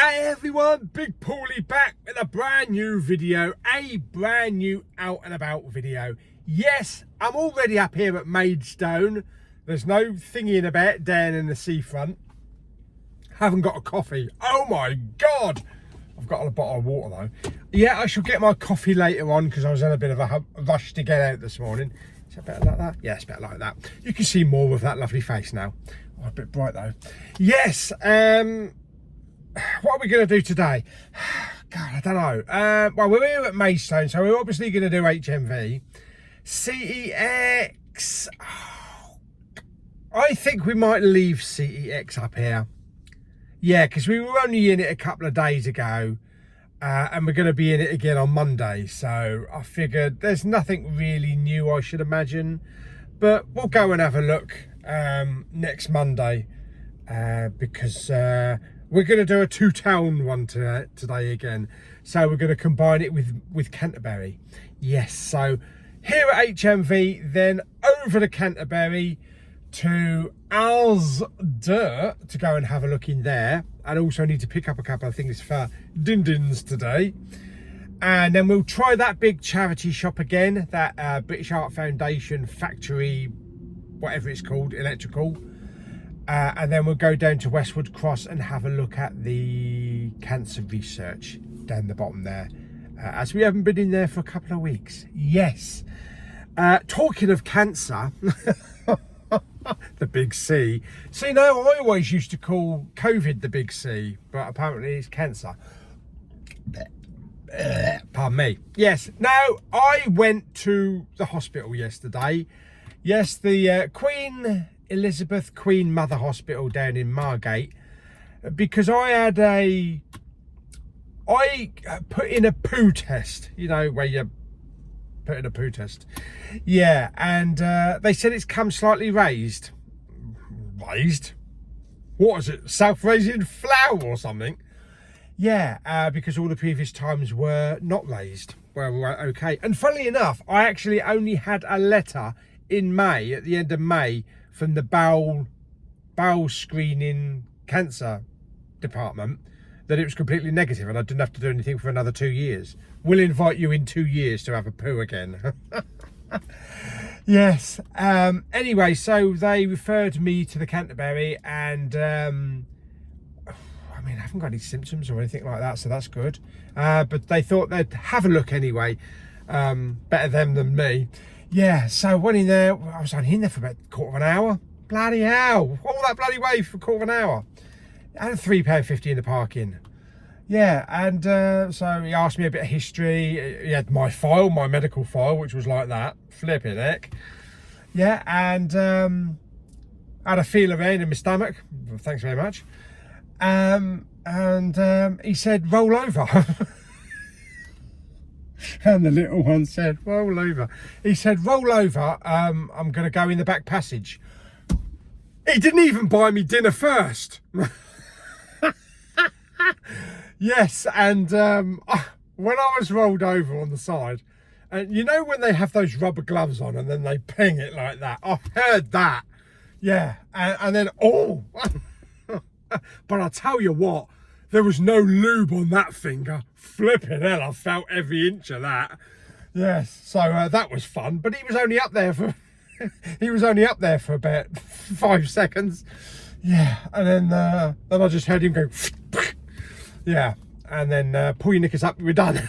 Hey everyone, Big Pauly back with a brand new video, a brand new out and about video. Yes, I'm already up here at Maidstone. There's no thingying about down in the seafront. Haven't got a coffee. Oh my God. I've got a bottle of water though. Yeah, I shall get my coffee later on because I was in a bit of a rush to get out this morning. Is that better like that? Yeah, it's better like that. You can see more of that lovely face now. Oh, a bit bright though. Yes, what are we going to do today? God, I don't know. Well, we're here at Maidstone, so we're obviously going to do HMV. CEX. Oh, I think we might leave CEX up here. Yeah, because we were only in it a couple of days ago. And we're going to be in it again on Monday. So I figured there's nothing really new, I should imagine. But we'll go and have a look next Monday. Because we're going to do a two-town one today again. So we're going to combine it with Canterbury. Yes, so here at HMV, then over to Canterbury to Alsder to go and have a look in there. And also need to pick up a couple of things for Din-Dins today. And then we'll try that big charity shop again, that British Art Foundation factory, whatever it's called, electrical. And then we'll go down to Westwood Cross and have a look at the cancer research down the bottom there, as we haven't been in there for a couple of weeks. Yes. Talking of cancer, the big C. See, now I always used to call COVID the big C, but apparently it's cancer. Pardon me. Yes. Now, I went to the hospital yesterday. Yes, the Queen Elizabeth Queen Mother Hospital down in Margate, because I put in a poo test, you know, where you put in a poo test. Yeah, and they said it's come slightly raised. Raised? What is it? Self-raising flour or something? Yeah, because all the previous times were not raised. Well, right, okay. And funnily enough, I actually only had a letter in May, at the end of May, from the bowel screening cancer department, that it was completely negative and I didn't have to do anything for another 2 years. We'll invite you in 2 years to have a poo again. Yes. Anyway, so they referred me to the Canterbury, and I mean, I haven't got any symptoms or anything like that, so that's good. But they thought they'd have a look anyway. Better them than me. Yeah, so went in there. I was only in there for about a quarter of an hour. Bloody hell. All that bloody way for a quarter of an hour. And £3.50 in the parking. Yeah, and so he asked me a bit of history. He had my file, my medical file, which was like that. Flipping heck. Yeah, and had a feel around in my stomach. Thanks very much. And he said, roll over. And the little one said, roll over. He said, roll over, I'm going to go in the back passage. He didn't even buy me dinner first. Yes, and when I was rolled over on the side, and you know when they have those rubber gloves on and then they ping it like that? I heard that. Yeah, and then, oh. But I'll tell you what, there was no lube on that finger. Flipping hell, I felt every inch of that. Yes, so that was fun. But he was only up there for about 5 seconds. Yeah, and then I just heard him go. Yeah, and then pull your knickers up. We're done.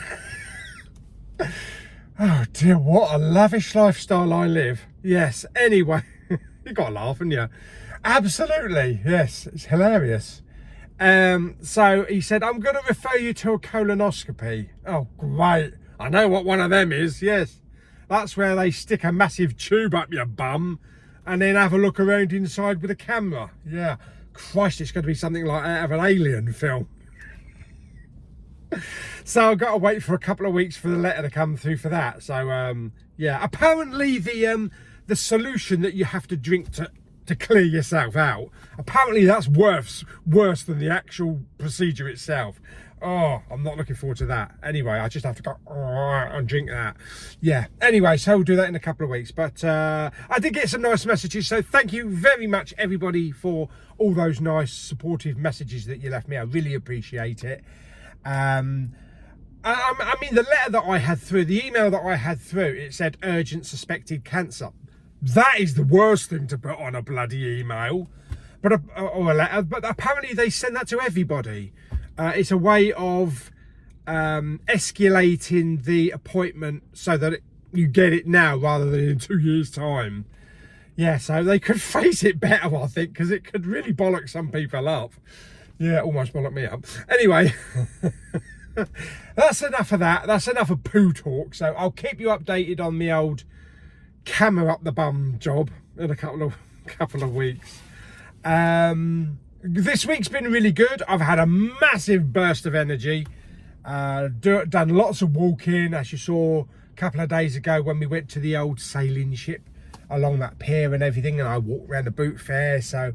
Oh dear, what a lavish lifestyle I live. Yes. Anyway, you got to laugh, haven't you? Absolutely. Yes, it's hilarious. So he said, I'm going to refer you to a colonoscopy. Oh, great. I know what one of them is. Yes. That's where they stick a massive tube up your bum and then have a look around inside with a camera. Yeah. Christ, it's going to be something like out of an alien film. So I've got to wait for a couple of weeks for the letter to come through for that. So, yeah. Apparently the solution that you have to drink to to clear yourself out. Apparently that's worse than the actual procedure itself. Oh, I'm not looking forward to that. Anyway, I just have to go and drink that. Yeah, anyway, so we'll do that in a couple of weeks. But I did get some nice messages, so thank you very much, everybody, for all those nice, supportive messages that you left me. I really appreciate it. I mean, the letter that I had through, the email that I had through, it said urgent suspected cancer. That is the worst thing to put on a bloody email, or a letter. But apparently they send that to everybody. It's a way of escalating the appointment so that you get it now rather than in 2 years' time. Yeah, so they could phrase it better, I think, because it could really bollock some people up. Yeah, almost bollock me up. Anyway, that's enough of that. That's enough of poo talk. So I'll keep you updated on the old camera up the bum job in a couple of weeks. This week's been really good. I've had a massive burst of energy. Done lots of walking, as you saw a couple of days ago when we went to the old sailing ship along that pier and everything, and I walked around the boot fair. So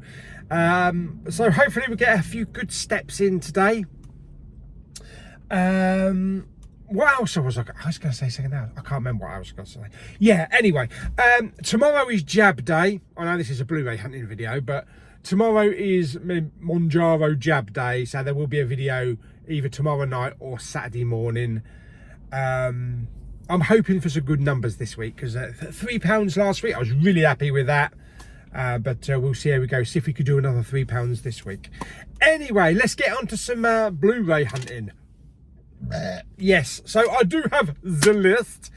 hopefully we get a few good steps in today. What else was I was going to say something else. I can't remember what I was going to say. Yeah, anyway, tomorrow is jab day. I know this is a Blu-ray hunting video, but tomorrow is Monjaro jab day, so there will be a video either tomorrow night or Saturday morning. I'm hoping for some good numbers this week, because £3 last week, I was really happy with that. But we'll see how we go, see if we could do another £3 this week. Anyway, let's get on to some Blu-ray hunting. Yes, so I do have the list.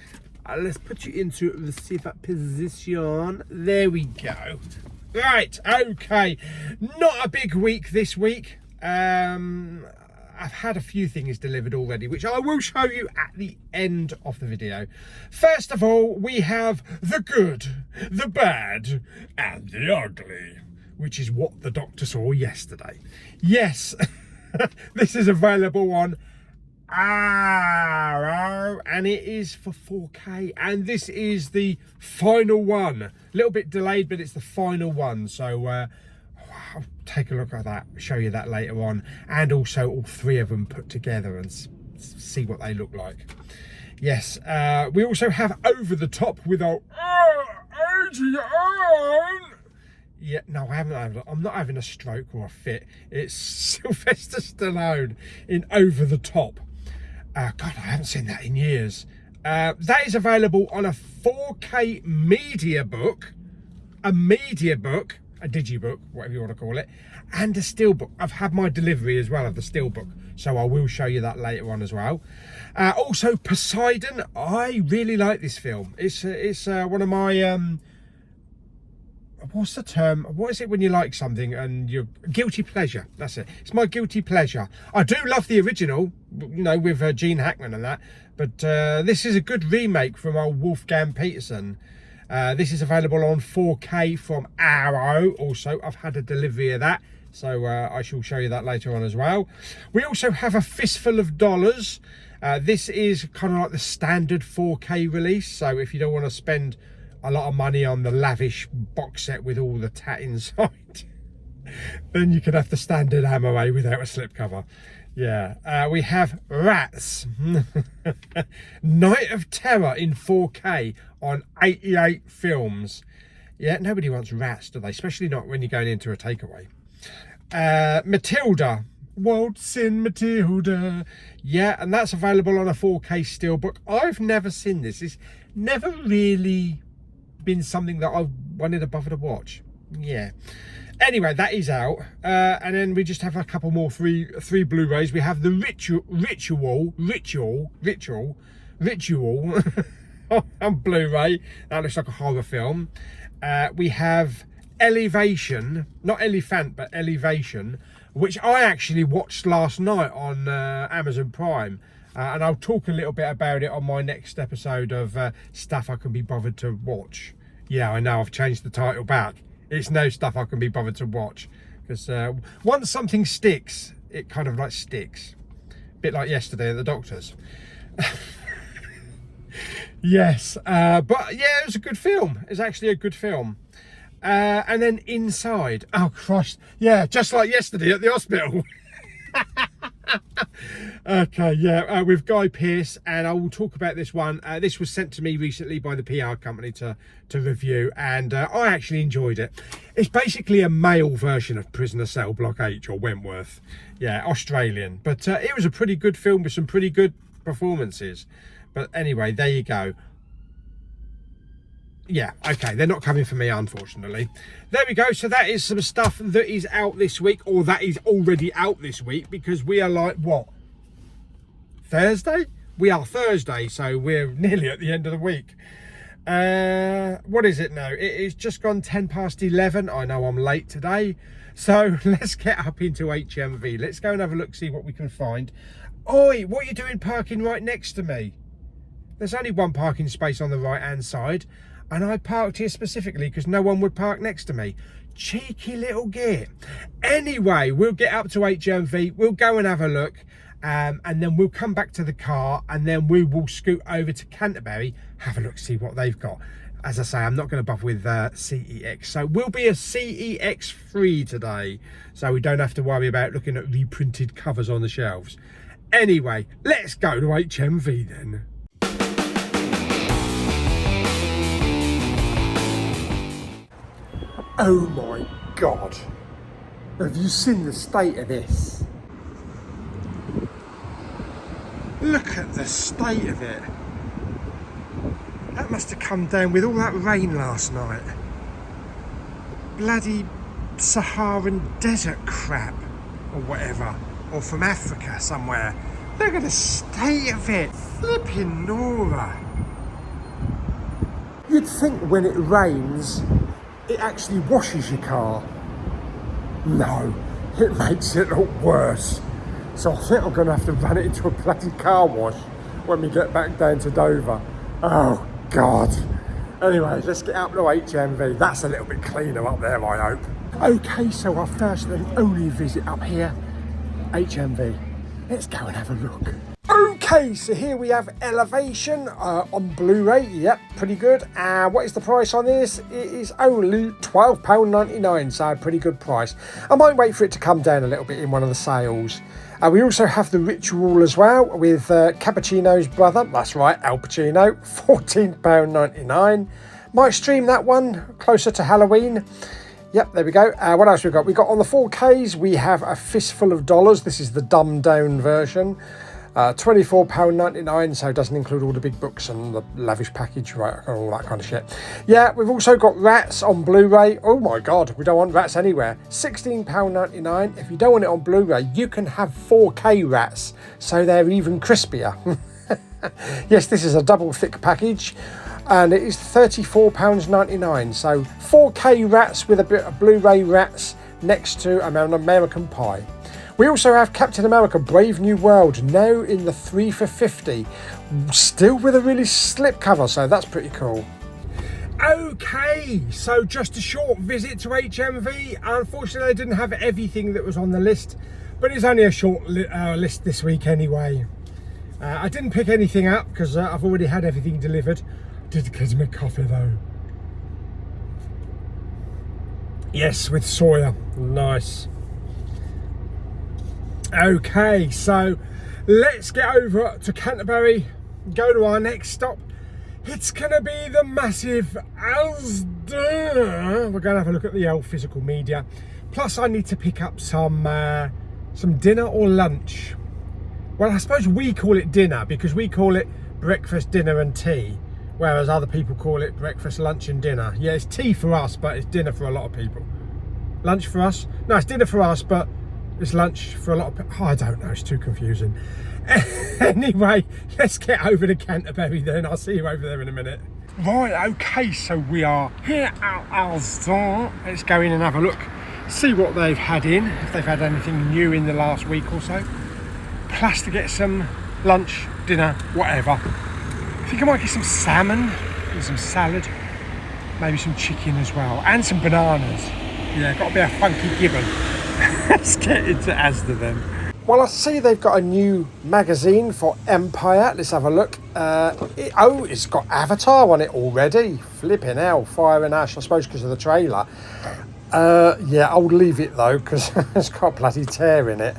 Let's put you into receiver position. There we go. Right, okay. Not a big week this week. I've had a few things delivered already, which I will show you at the end of the video. First of all, we have the good, the bad, and the ugly, which is what the doctor saw yesterday. Yes, this is available on Arrow, and it is for 4K, and this is the final one. A little bit delayed, but it's the final one. So I'll take a look at that, show you that later on, and also all three of them put together and see what they look like. Yes, we also have Over the Top with our Adrian. Yeah, no, I'm not having a stroke or a fit. It's Sylvester Stallone in Over the Top. God, I haven't seen that in years. That is available on a 4K media book, a digibook, whatever you want to call it, and a steelbook. I've had my delivery as well of the steelbook, so I will show you that later on as well. Also, Poseidon. I really like this film. It's one of my what's the term? What is it when you like something and you're guilty pleasure? That's it. It's my guilty pleasure. I do love the original, you know, with Gene Hackman and that, but this is a good remake from old Wolfgang Peterson. This is available on 4K from Arrow. Also, I've had a delivery of that, so I shall show you that later on as well. We also have A Fistful of Dollars. This is kind of like the standard 4K release, so if you don't want to spend a lot of money on the lavish box set with all the tat inside, then you can have the standard MOA without a slipcover. Yeah, we have Rats, Night of Terror in 4K on 88 films. Yeah, nobody wants Rats, do they? Especially not when you're going into a takeaway. Matilda, Waltz in Matilda. Yeah, and that's available on a 4K steelbook. I've never seen this. It's never really been something that I've wanted to bother to watch. Yeah. Anyway, that is out. And then we just have a couple more three Blu-rays. We have the Ritual on Blu-ray. That looks like a horror film. We have Elevation, not Elephant, but Elevation, which I actually watched last night on Amazon Prime. And I'll talk a little bit about it on my next episode of stuff I can be bothered to watch. Yeah, I know, I've changed the title back. It's no stuff I can be bothered to watch. Because once something sticks, it kind of like sticks. A bit like yesterday at the doctor's. Yes, but yeah, it was a good film. It's actually a good film. And then inside, oh Christ, yeah, just like yesterday at the hospital. Okay, yeah, with Guy Pearce, and I will talk about this one. This was sent to me recently by the PR company to review, and I actually enjoyed it. It's basically a male version of Prisoner Cell Block H, or Wentworth. Yeah, Australian, but it was a pretty good film with some pretty good performances. But anyway, there you go. Yeah, okay, they're not coming for me, unfortunately. There we go. So that is some stuff that is out this week, or that is already out this week, because we are like, what, Thursday? We are Thursday, so we're nearly at the end of the week. What is it now? It is just gone 10 past 11. I know I'm late today, so let's get up into HMV. Let's go and have a look, see what we can find. Oi, what are you doing parking right next to me? There's only one parking space on the right hand side, and I parked here specifically because no one would park next to me. Cheeky little git. Anyway, we'll get up to HMV, we'll go and have a look, and then we'll come back to the car, and then we will scoot over to Canterbury, have a look, see what they've got. As I say, I'm not going to bother with CEX, so we'll be a CEX free today, so we don't have to worry about looking at reprinted covers on the shelves. Anyway, let's go to HMV then. Oh my God, have you seen the state of this? Look at the state of it. That must have come down with all that rain last night. Bloody Saharan desert crap, or whatever, or from Africa somewhere. Look at the state of it, flipping Nora. You'd think when it rains, it actually washes your car. No, it makes it look worse. So I think I'm going to have to run it into a bloody car wash when we get back down to Dover. Oh God. Anyway, let's get up to HMV. That's a little bit cleaner up there, I hope. Okay, so our first and only visit up here, HMV. Let's go and have a look. Okay, so here we have Elevation on Blu-ray. Yep, pretty good. What is the price on this? It is only £12.99, so pretty good price. I might wait for it to come down a little bit in one of the sales. We also have The Ritual as well, with Cappuccino's brother. That's right, Al Pacino, £14.99. Might stream that one closer to Halloween. Yep, there we go. What else we got? We got on the 4Ks, we have A Fistful of Dollars. This is the dumbed down version. £24.99, so it doesn't include all the big books and the lavish package, right, and all that kind of shit. Yeah, we've also got Rats on Blu-ray. Oh my God, we don't want Rats anywhere. £16.99. If you don't want it on Blu-ray, you can have 4K Rats, so they're even crispier. Yes, this is a double thick package, and it is £34.99. So 4K Rats with a bit of Blu-ray Rats next to an American Pie. We also have Captain America Brave New World, now in the 3 for $50, still with a really slip cover, so that's pretty cool. Okay, so just a short visit to HMV. Unfortunately, I didn't have everything that was on the list, but it's only a short list this week anyway. I didn't pick anything up because I've already had everything delivered. Did get me coffee though. Yes, with soya, nice. Okay, so let's get over to Canterbury, go to our next stop. It's gonna be the massive Asda. We're gonna have a look at the old physical media. Plus I need to pick up some dinner or lunch. Well, I suppose we call it dinner because we call it breakfast, dinner and tea, whereas other people call it breakfast, lunch and dinner. Yeah, it's tea for us, but it's dinner for a lot of people. Lunch for us? No, it's dinner for us, but it's lunch for a lot of people. Oh, I don't know, it's too confusing. Anyway, let's get over to Canterbury then. I'll see you over there in a minute. Right, okay, so we are here at Asda. Let's go in and have a look, see what they've had in, if they've had anything new in the last week or so. Plus to get some lunch, dinner, whatever. I think I might get some salmon and some salad, maybe some chicken as well, and some bananas. Yeah, got to be a funky gibbon. Let's get into Asda then. Well, I see they've got a new magazine for Empire. Let's have a look. It's got Avatar on it already. Flipping hell, Fire and Ash, I suppose because of the trailer. Yeah, I'll leave it though, because it's got a bloody tear in it.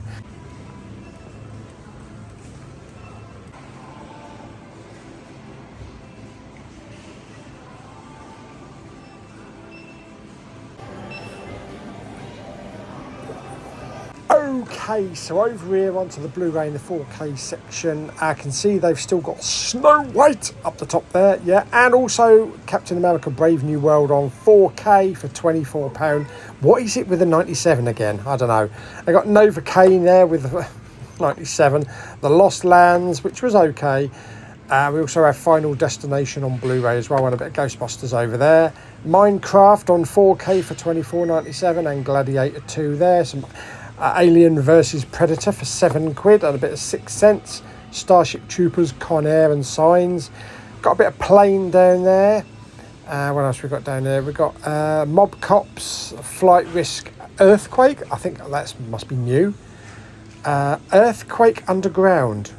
Okay, so over here onto the Blu-ray in the 4K section, I can see they've still got Snow White up the top there, yeah, and also Captain America Brave New World on 4K for £24. What is it with the 97 again? I don't know. They got Novocaine there with 97, The Lost Lands, which was okay. We also have Final Destination on Blu-ray as well, and a bit of Ghostbusters over there. Minecraft on 4K for £24.97, and Gladiator 2 there. Some Alien vs Predator for £7 and a bit of Sixth Sense. Starship Troopers, Con Air and Signs. Got a bit of Plane down there. What else we got down there? We got Mob Cops, Flight Risk, Earthquake. I think that must be new. Earthquake Underground.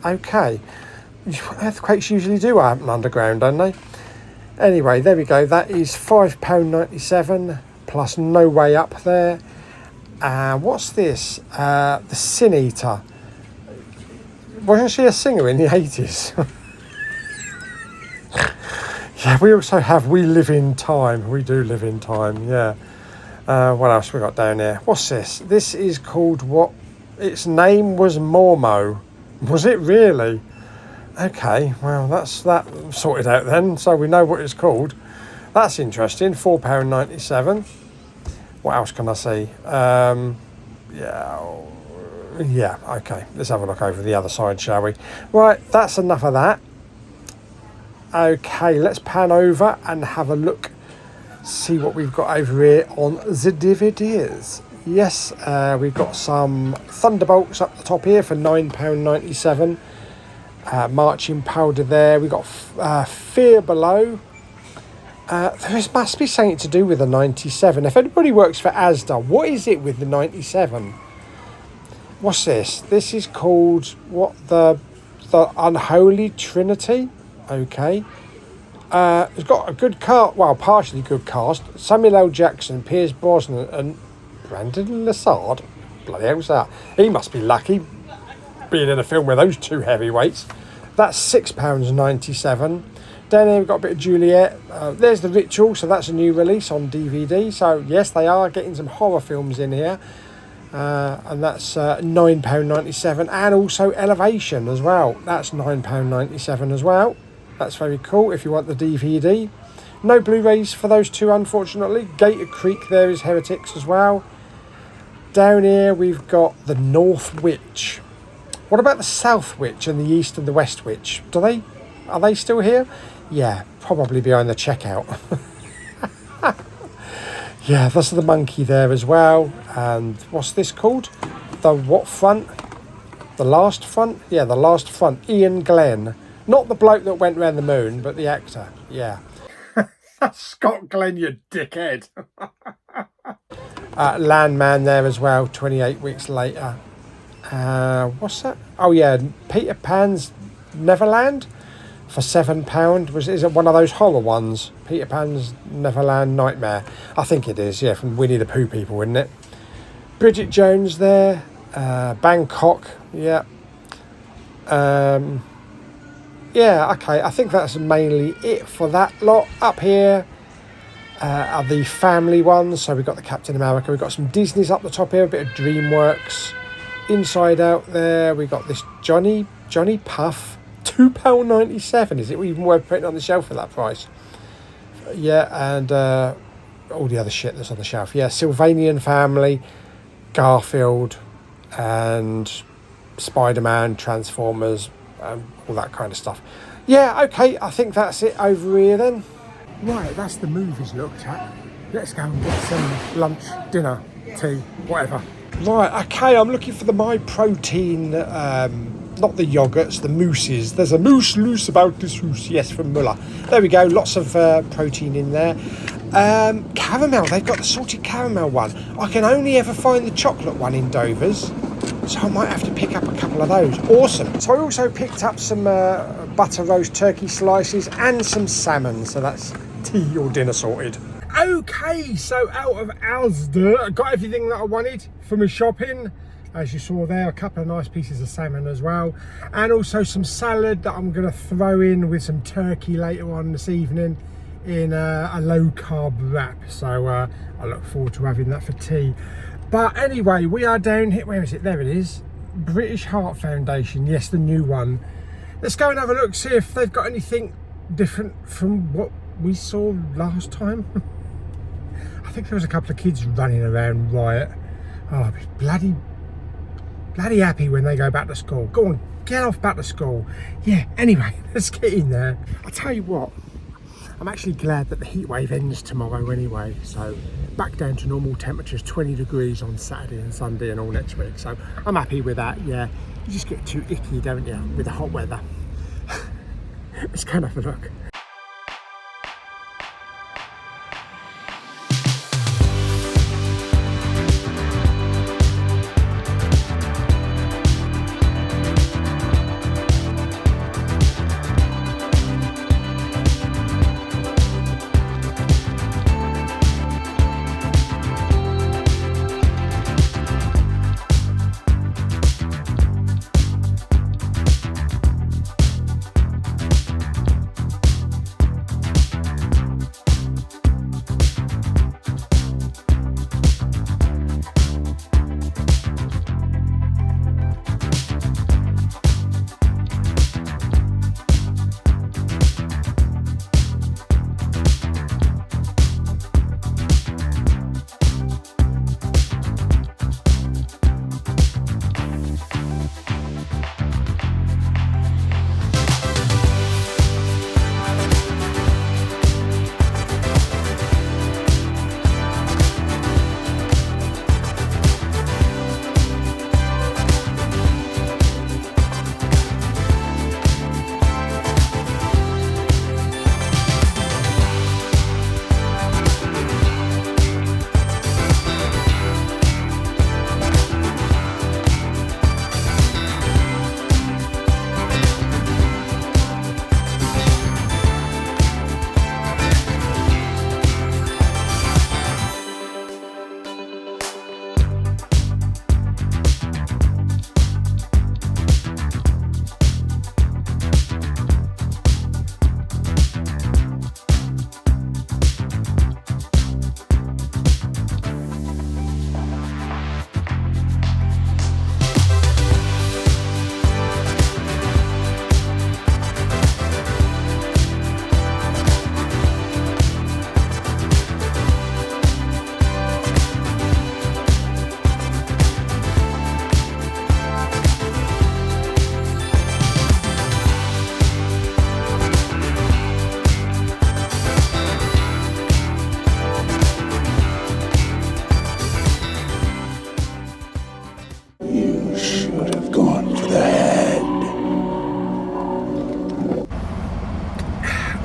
Okay. Earthquakes usually do happen underground, don't they? Anyway, there we go. That is £5.97 plus No Way Up there. What's this? The Sin Eater. Wasn't she a singer in the 80s? Yeah, we also have We Live in Time. We do live in time, yeah. What else we got down here? What's this? This is called what? Its name was Mormo. Was it really? Okay, well, that's that sorted out then, so we know what it's called. That's interesting, £4.97. What else can I see? Yeah, okay. Let's have a look over the other side, shall we? Right, that's enough of that. Okay, let's pan over and have a look. See what we've got over here on the DVDs. Yes, we've got some Thunderbolts up the top here for £9.97. Marching Powder there. We've got Fear Below. There must be something to do with the 97. If anybody works for Asda, what is it with the 97? What's this? This is called what? The Unholy Trinity. Okay. It's got a good cast. Well, partially good cast. Samuel L. Jackson, Pierce Brosnan, and Brandon Lassard. Bloody hell's that? He must be lucky being in a film with those two heavyweights. That's £6.97. Down here we've got a bit of Juliet. There's The Ritual, so that's a new release on DVD. So yes, they are getting some horror films in here. And that's £9.97. And also Elevation as well. That's £9.97 as well. That's very cool if you want the DVD. No Blu-rays for those two, unfortunately. Gator Creek there is Heretics as well. Down here we've got The North Witch. What about the South Witch and the East and the West Witch? Are they still here? Yeah, probably behind the checkout. Yeah, that's the monkey there as well. And what's this called? The what front? The Last Front? Yeah, The Last Front. Ian Glenn. Not the bloke that went round the moon, but the actor. Yeah. That's Scott Glenn, you dickhead. Landman there as well, 28 weeks later. What's that? Oh yeah, Peter Pan's Neverland for £7. Is it one of those horror ones? Peter Pan's Neverland Nightmare. I think it is, yeah, from Winnie the Pooh people, isn't it? Bridget Jones there. Bangkok, yeah. Yeah, okay, I think that's mainly it for that lot. Up here are the family ones. So we've got the Captain America. We've got some Disney's up the top here, a bit of DreamWorks. Inside Out there, we got this Johnny Puff, £2.97. Is it even worth putting on the shelf for that price? Yeah, and all the other shit that's on the shelf. Yeah, Sylvanian Family, Garfield, and Spider-Man, Transformers, all that kind of stuff. Yeah, okay, I think that's it over here then. Right, that's the movies looked at. Let's go and get some lunch, dinner, tea, whatever. Right, okay, I'm looking for the My Protein, not the yogurts, the mousses. There's a mousse loose about this house, yes, from Muller. There we go, lots of protein in there. Caramel, they've got the salted caramel one. I can only ever find the chocolate one in Dover's. So I might have to pick up a couple of those. Awesome. So I also picked up some butter roast turkey slices and some salmon. So that's tea or dinner sorted. Okay, so out of Asda, I got everything that I wanted for my shopping. As you saw there, a couple of nice pieces of salmon as well. And also some salad that I'm going to throw in with some turkey later on this evening in a low carb wrap. So I look forward to having that for tea. But anyway, we are down here. Where is it? There it is. British Heart Foundation. Yes, the new one. Let's go and have a look, see if they've got anything different from what we saw last time. I think there was a couple of kids running around riot. Oh, I'll be bloody happy when they go back to school. Go on, get off back to school. Yeah, anyway, let's get in there. I'll tell you what, I'm actually glad that the heat wave ends tomorrow anyway. So back down to normal temperatures, 20 degrees on Saturday and Sunday and all next week. So I'm happy with that, yeah. You just get too icky, don't you, with the hot weather. Let's go and have a look.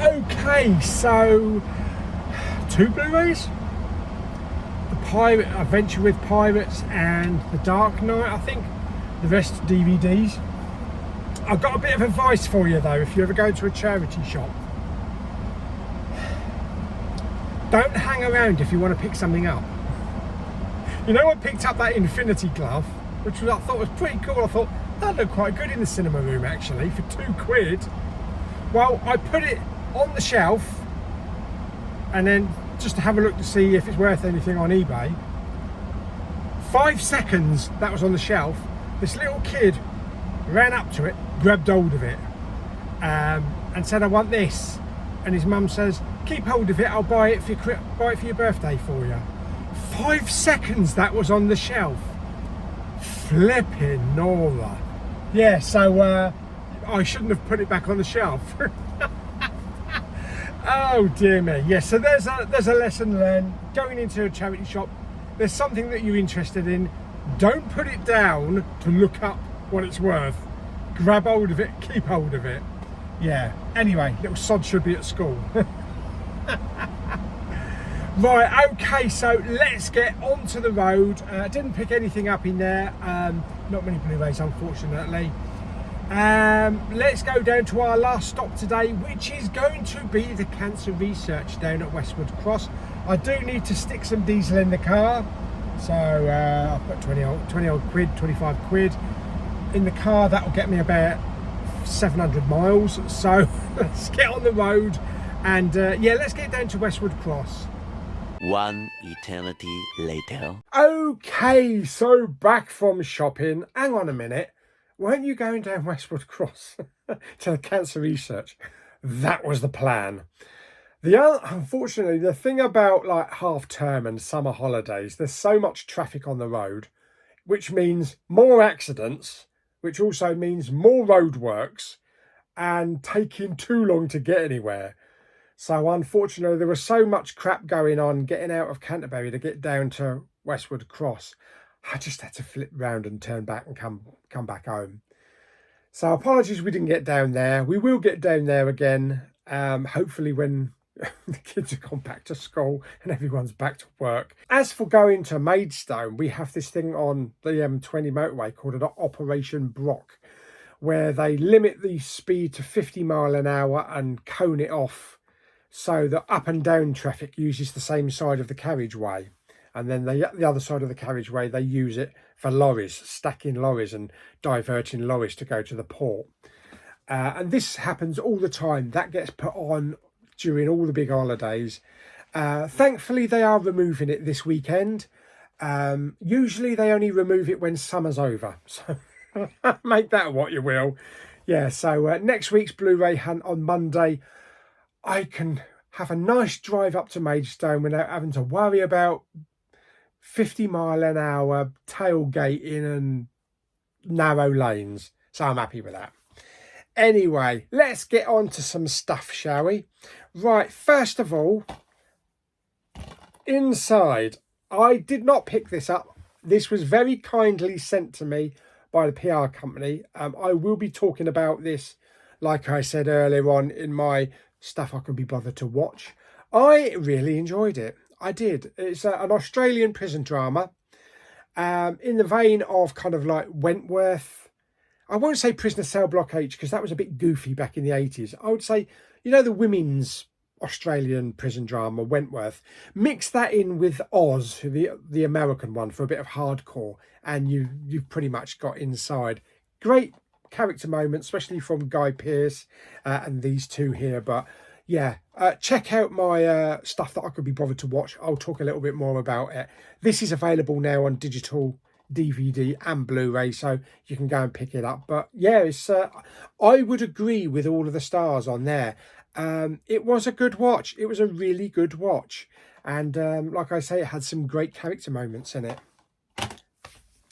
Okay, so 2 Blu-rays, the Pirate Adventure with Pirates and The Dark Knight, I think. The rest DVDs. I've got a bit of advice for you though, if you ever go to a charity shop. Don't hang around if you want to pick something up. You know, I picked up that Infinity glove, which I thought was pretty cool. I thought that looked quite good in the cinema room actually for £2. Well, I put it on the shelf and then just to have a look to see if it's worth anything on eBay. 5 seconds that was on the shelf, this little kid ran up to it, grabbed hold of it and said, I want this. And his mum says, keep hold of it, I'll buy it for your birthday for you. 5 seconds that was on the shelf. Flipping Nora. Yeah, so I shouldn't have put it back on the shelf. Oh dear me. Yeah, so there's a lesson learned. Going into a charity shop, there's something that you're interested in, don't put it down to look up what it's worth. Grab hold of it, keep hold of it. Yeah, anyway, little sod should be at school. Right, okay, so let's get onto the road. Didn't pick anything up in there, not many Blu-rays unfortunately. Let's go down to our last stop today, which is going to be the cancer research down at Westwood Cross. I do need to stick some diesel in the car, so I've put 20 odd quid, 25 quid in the car. That will get me about 700 miles, so let's get on the road and yeah, let's get down to Westwood Cross. One eternity later. Okay, so back from shopping. Hang on a minute, weren't you going down Westwood Cross to the cancer research? That was the plan. Unfortunately, the thing about like half term and summer holidays, there's so much traffic on the road, which means more accidents, which also means more roadworks and taking too long to get anywhere. So unfortunately, there was so much crap going on getting out of Canterbury to get down to Westwood Cross. I just had to flip round and turn back and come back home. So apologies we didn't get down there. We will get down there again, hopefully when the kids have gone back to school and everyone's back to work. As for going to Maidstone, we have this thing on the M20 motorway called an Operation Brock, where they limit the speed to 50 mile an hour and cone it off so that up and down traffic uses the same side of the carriageway. And then the other side of the carriageway, they use it for lorries, stacking lorries and diverting lorries to go to the port. And this happens all the time. That gets put on during all the big holidays. Thankfully, they are removing it this weekend. Usually they only remove it when summer's over. So make that what you will. Yeah, so next week's Blu-ray hunt on Monday, I can have a nice drive up to Maidstone without having to worry about 50 mile an hour tailgating and narrow lanes. So I'm happy with that. Anyway, let's get on to some stuff, shall we? Right, first of all, inside. I did not pick this up. This was very kindly sent to me by the PR company. I will be talking about this, like I said earlier on, in my stuff I can be bothered to watch. I really enjoyed it. I did. It's an Australian prison drama, in the vein of kind of like Wentworth. I won't say Prisoner Cell Block H because that was a bit goofy back in the 80s. I would say, you know, the women's Australian prison drama, Wentworth. Mix that in with Oz, the American one, for a bit of hardcore, and you've pretty much got inside. Great character moments, especially from Guy Pearce and these two here. But yeah, check out my stuff that I could be bothered to watch. I'll talk a little bit more about it. This is available now on digital, DVD and Blu-ray, so you can go and pick it up. But yeah, it's I would agree with all of the stars on there. It was a good watch. It was a really good watch, and like I say, it had some great character moments in it.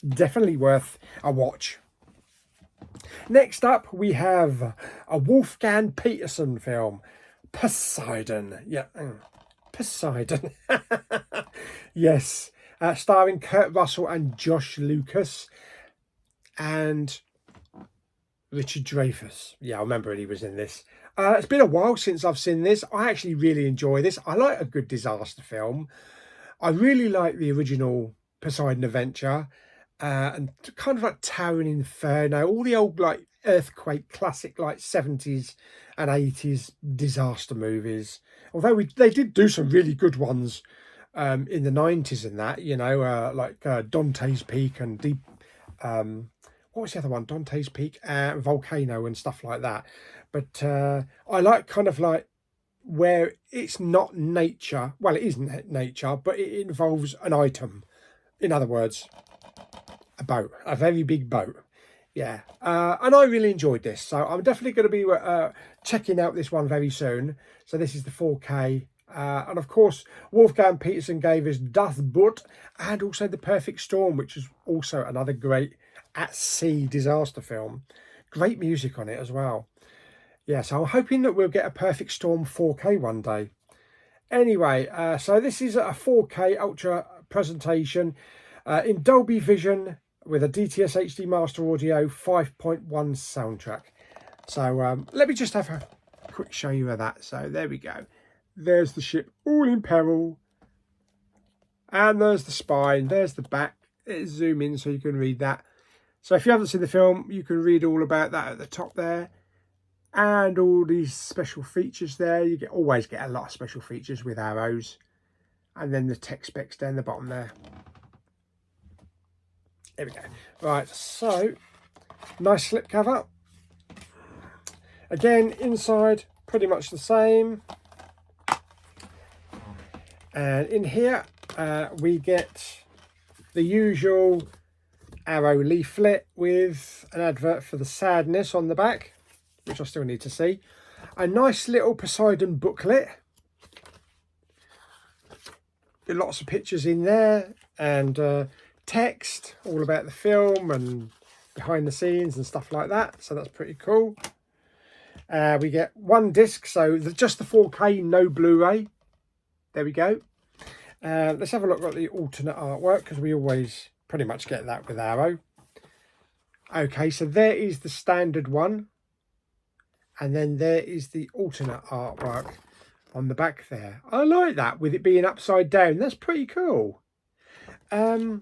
Definitely worth a watch. Next up, we have a Wolfgang Petersen film, Poseidon. Yeah, Poseidon. Yes, starring Kurt Russell and Josh Lucas and Richard Dreyfuss. Yeah, I remember he was in this. It's been a while since I've seen this. I actually really enjoy this. I like a good disaster film. I really like the original Poseidon Adventure. And kind of like Towering Inferno, all the old like earthquake classic like 70s and 80s disaster movies. Although they did do some really good ones in the 90s and that, you know, like Dante's Peak and what was the other one? Dante's Peak, Volcano and stuff like that. But I like kind of like where it's not nature. Well, it isn't nature, but it involves an item. In other words, a boat, a very big boat. Yeah, and I really enjoyed this, so I'm definitely going to be checking out this one very soon. So this is the 4K, and of course Wolfgang Petersen gave us Das Boot and also The Perfect Storm, which is also another great at sea disaster film. Great music on it as well. Yeah, so I'm hoping that we'll get a Perfect Storm 4K one day. Anyway, so this is a 4K Ultra presentation in Dolby Vision with a DTS HD Master Audio 5.1 soundtrack. So let me just have a quick show you of that. So there we go. There's the ship all in peril. And there's the spine, there's the back. It's zoom in so you can read that. So if you haven't seen the film, you can read all about that at the top there. And all these special features there. You always get a lot of special features with arrows. And then the tech specs down the bottom there. There we go. Right, so nice slip cover. Again, inside pretty much the same. And in here we get the usual arrow leaflet with an advert for the sadness on the back, which I still need to see. A nice little Poseidon booklet. Lots of pictures in there and text all about the film and behind the scenes and stuff like that. So that's pretty cool. We get one disc, so just the 4K, no Blu-ray. There we go. Let's have a look at the alternate artwork, because we always pretty much get that with Arrow. Okay, so there is the standard one. And then there is the alternate artwork on the back there. I like that, with it being upside down. That's pretty cool. I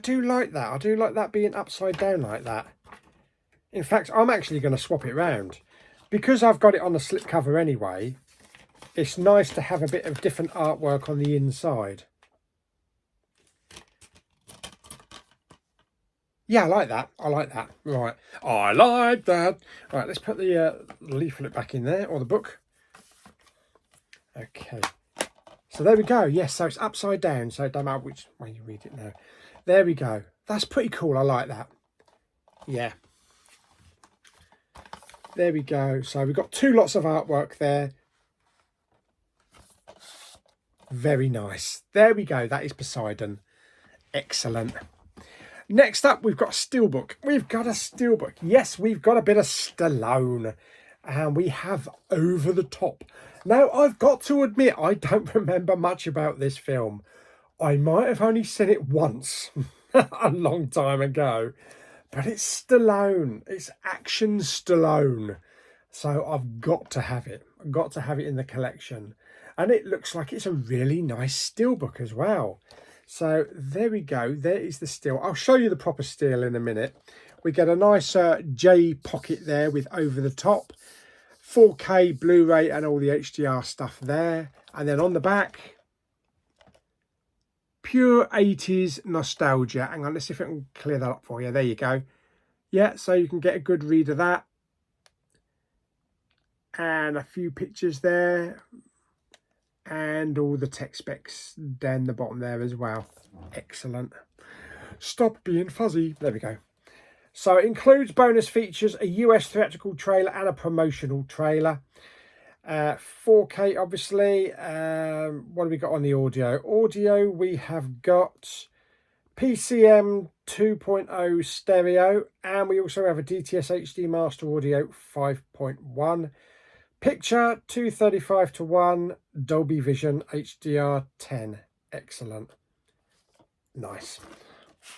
do like that. I do like that being upside down like that. In fact, I'm actually going to swap it round. Because I've got it on the slipcover anyway, it's nice to have a bit of different artwork on the inside. Yeah, I like that. I like that. Right. I like that. Right, let's put the leaflet back in there, or the book. Okay. So there we go. Yes, so it's upside down, so it don't matter which way you read it now. There we go. That's pretty cool. I like that. Yeah. There we go. So we've got two lots of artwork there. Very nice. There we go. That is Poseidon. Excellent. Next up, we've got a steelbook. We've got a steelbook. Yes, we've got a bit of Stallone. And we have Over the Top. Now, I've got to admit, I don't remember much about this film. I might have only seen it once a long time ago. But it's Stallone. It's action Stallone. So I've got to have it. I've got to have it in the collection. And it looks like it's a really nice steelbook as well. So there we go. There is the steel. I'll show you the proper steel in a minute. We get a nice J pocket there with Over the Top. 4K Blu-ray and all the HDR stuff there. And then on the back, pure 80s nostalgia. Hang on, let's see if I can clear that up for you. There you go. Yeah, so you can get a good read of that. And a few pictures there. And all the tech specs down the bottom there as well. Excellent. Stop being fuzzy. There we go. So it includes bonus features, a US theatrical trailer and a promotional trailer. 4K, obviously. What have we got on the audio? Audio, we have got PCM 2.0 stereo. And we also have a DTS HD Master Audio 5.1. Picture 235:1, Dolby Vision HDR10. Excellent. Nice.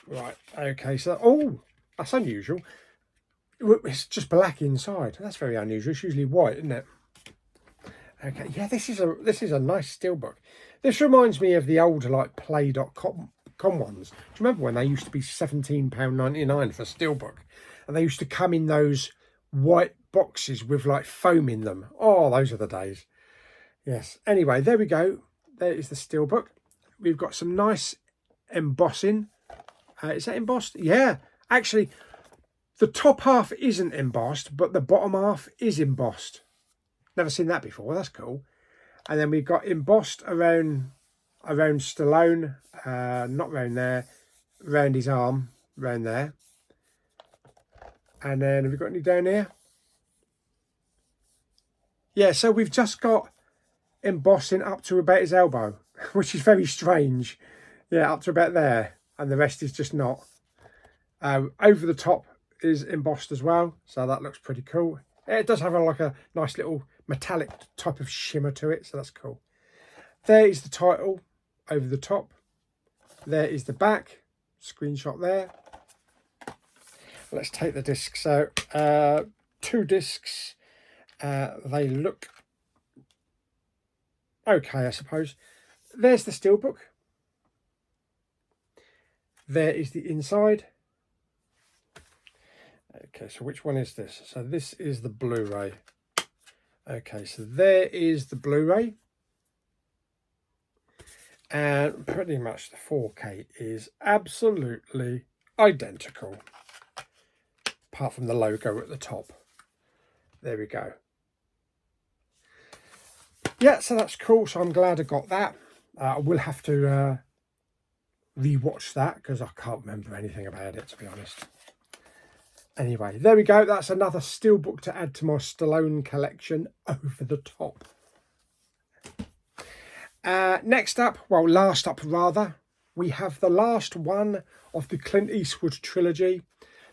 Right, okay, so, oh, that's unusual. It's just black inside. That's very unusual. It's usually white, isn't it? Okay, yeah, this is a nice steelbook. This reminds me of the old, like, play.com ones. Do you remember when they used to be £17.99 for a steelbook? And they used to come in those white boxes with like foam in them. Oh, those are the days. Yes. Anyway, there we go. There is the steelbook. We've got some nice embossing. Is that embossed? Yeah. Actually, the top half isn't embossed, but the bottom half is embossed. Never seen that before. That's cool. And then we've got embossed around Stallone. Not around there. Around his arm. Around there. And then have we got any down here? Yeah, so we've just got embossing up to about his elbow, which is very strange. Yeah, up to about there. And the rest is just not. Over the top is embossed as well. So that looks pretty cool. It does have like a nice little metallic type of shimmer to it. So that's cool. There is the title, Over the Top. There is the back. Screenshot there. Let's take the discs out. 2 discs. They look okay, I suppose. there's the steelbook. There is the inside. Okay, so which one is this? So this is the Blu-ray. Okay, so there is the Blu-ray. And pretty much the 4K is absolutely identical. Apart from the logo at the top. There we go. Yeah, so that's cool. So I'm glad I got that. I will have to re-watch that because I can't remember anything about it, to be honest. Anyway, there we go. That's another steelbook to add to my Stallone collection over the top. Next up, well, last up rather, we have the last one of the Clint Eastwood trilogy.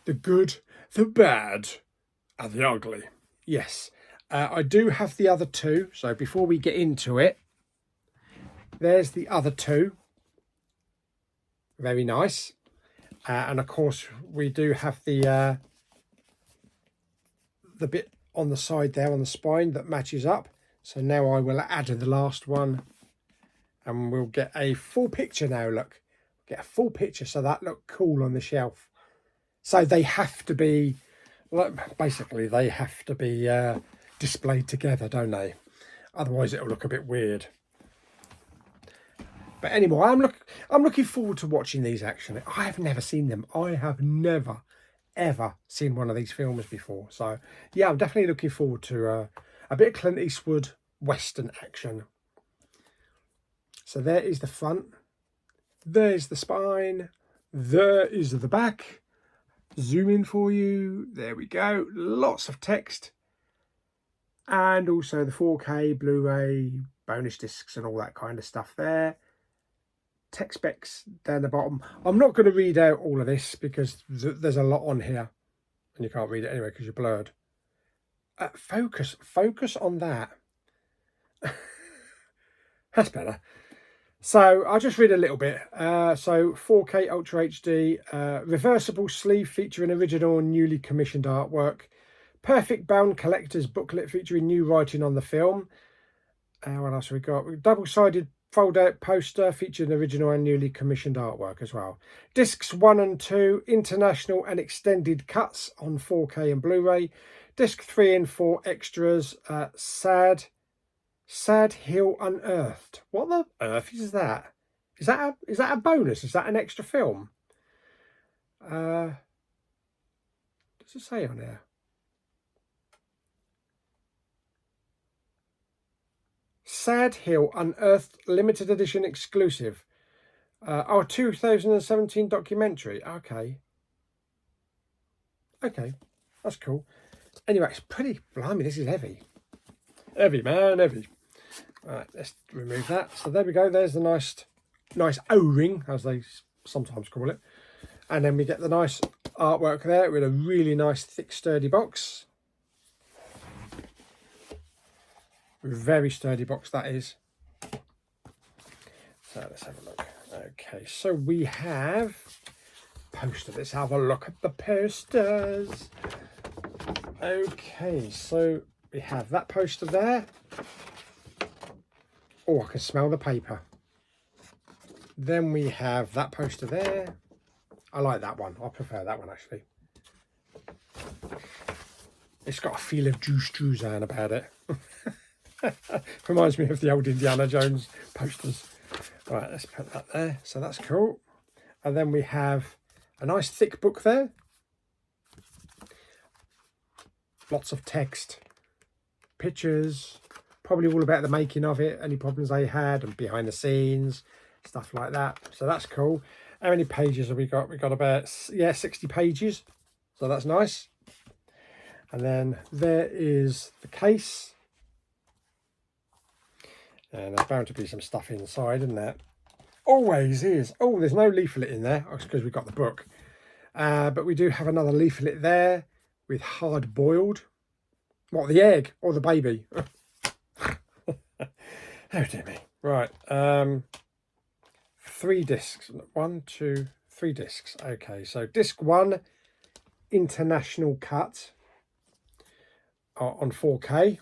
The Good, the Bad, and the Ugly. Yes, I do have the other two. So before we get into it, there's the other two. Very nice. And of course, we do have the bit on the side there on the spine that matches up. So now I will add the last one. And we'll get a full picture now, look. Get a full picture so that look cool on the shelf. So they have to be, basically they have to be displayed together, don't they? Otherwise it'll look a bit weird. But anyway, I'm looking forward to watching these actually. I have never seen them. I have never, ever seen one of these films before. So yeah, I'm definitely looking forward to a bit of Clint Eastwood Western action. So there is the front, there's the spine, there is the back. Zoom in for you, there we go, lots of text. And also the 4K, Blu-ray, bonus discs and all that kind of stuff there. Tech specs down the bottom. I'm not going to read out all of this because there's a lot on here. And you can't read it anyway because you're blurred. Focus on that. That's better. So I'll just read a little bit. So 4K Ultra HD, reversible sleeve featuring original and newly commissioned artwork. Perfect bound collector's booklet featuring new writing on the film. What else have we got? Double-sided fold-out poster featuring original and newly commissioned artwork as well. Discs 1 and 2, international and extended cuts on 4K and Blu-ray. Disc 3 and 4 extras, Sad Hill Unearthed. What the earth is that? Is that a bonus? Is that an extra film? Does it say on here? Sad Hill Unearthed limited edition exclusive. 2017 documentary. Okay, that's cool. Anyway, it's pretty. Blimey, this is heavy. Heavy, man, heavy. Right, let's remove that. So there we go. There's the nice O-ring, as they sometimes call it. And then we get the nice artwork there with a really nice, thick, sturdy box. Very sturdy box, that is. So let's have a look. Okay, so we have poster. Let's have a look at the posters. Okay, so we have that poster there. Oh, I can smell the paper. Then we have that poster there. I like that one. I prefer that one, actually. It's got a feel of Juice Druzan about it. Reminds me of the old Indiana Jones posters. Right, let's put that there. So that's cool. And then we have a nice thick book there. Lots of text. Pictures. Probably all about the making of it, any problems they had, and behind the scenes, stuff like that. So that's cool. How many pages have we got? We've got about, 60 pages. So that's nice. And then there is the case. And there's bound to be some stuff inside, isn't there? Always is. Oh, there's no leaflet in there. That's because we've got the book. But we do have another leaflet there with hard boiled. What, the egg or the baby? Oh dear me. Right. 3 discs. 1, 2, 3 discs. Okay, so disc 1, international cut on 4K.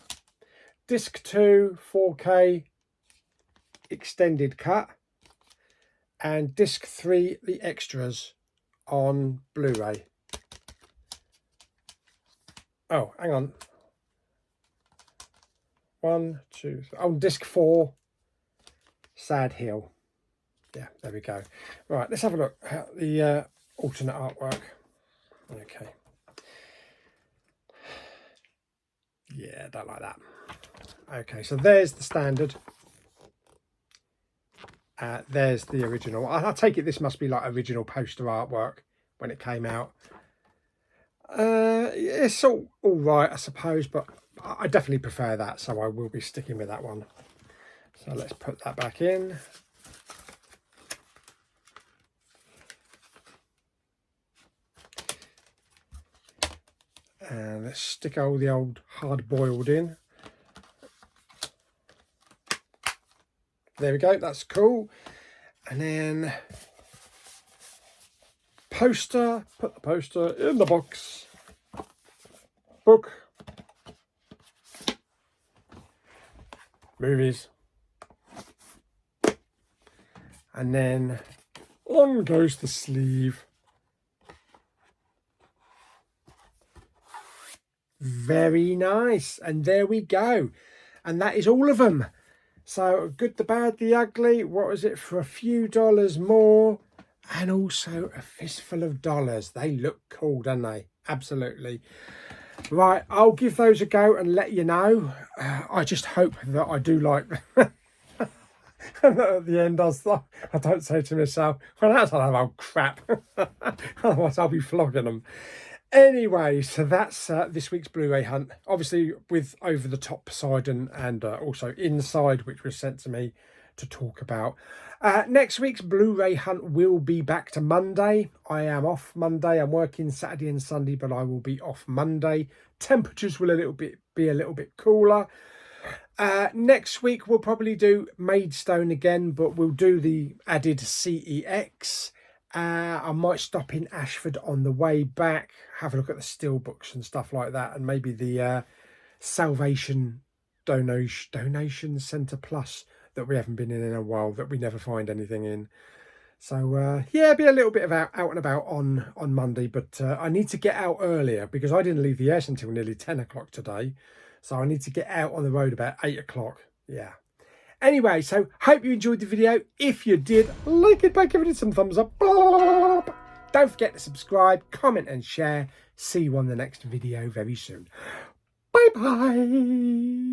Disc 2, 4K extended cut, and disc 3, the extras on Blu-ray. Oh, hang on. 1, 2, 3. Oh, disc 4, Sad Hill. Yeah, there we go. Right, let's have a look at the alternate artwork. Okay. Yeah, don't like that. Okay, so there's the standard. There's the original. I take it this must be like original poster artwork when it came out. It's all right, I suppose, but I definitely prefer that, so I will be sticking with that one. So let's put that back in. And let's stick all the old hard-boiled in. There we go, that's cool. And then poster, put the poster in the box. Book. Movies. And then on goes the sleeve. Very nice. And there we go. And that is all of them. So good, the bad, the ugly. What was it for a few dollars more? And also a fistful of dollars. They look cool, don't they? Absolutely. Right, I'll give those a go and let you know. I just hope that I do like them. And at the end, I don't say to myself, well, that's a lot of crap. Otherwise, I'll be flogging them. Anyway, so that's this week's Blu-ray hunt. Obviously, with over-the-top side and also inside, which was sent to me to talk about. Next week's Blu-ray hunt will be back to Monday. I am off Monday. I'm working Saturday and Sunday, but I will be off Monday. Temperatures will be a little bit cooler. Next week we'll probably do Maidstone again, but we'll do the added CEX. I might stop in Ashford on the way back, have a look at the steelbooks and stuff like that, and maybe the Salvation Donation Centre Plus that we haven't been in a while, that we never find anything in. So yeah, be a little bit of out and about on Monday, but I need to get out earlier because I didn't leave the house until nearly 10 o'clock today. So I need to get out on the road about 8 o'clock. Yeah. Anyway, so hope you enjoyed the video. If you did, like it by giving it some thumbs up. Don't forget to subscribe, comment and share. See you on the next video very soon. Bye-bye.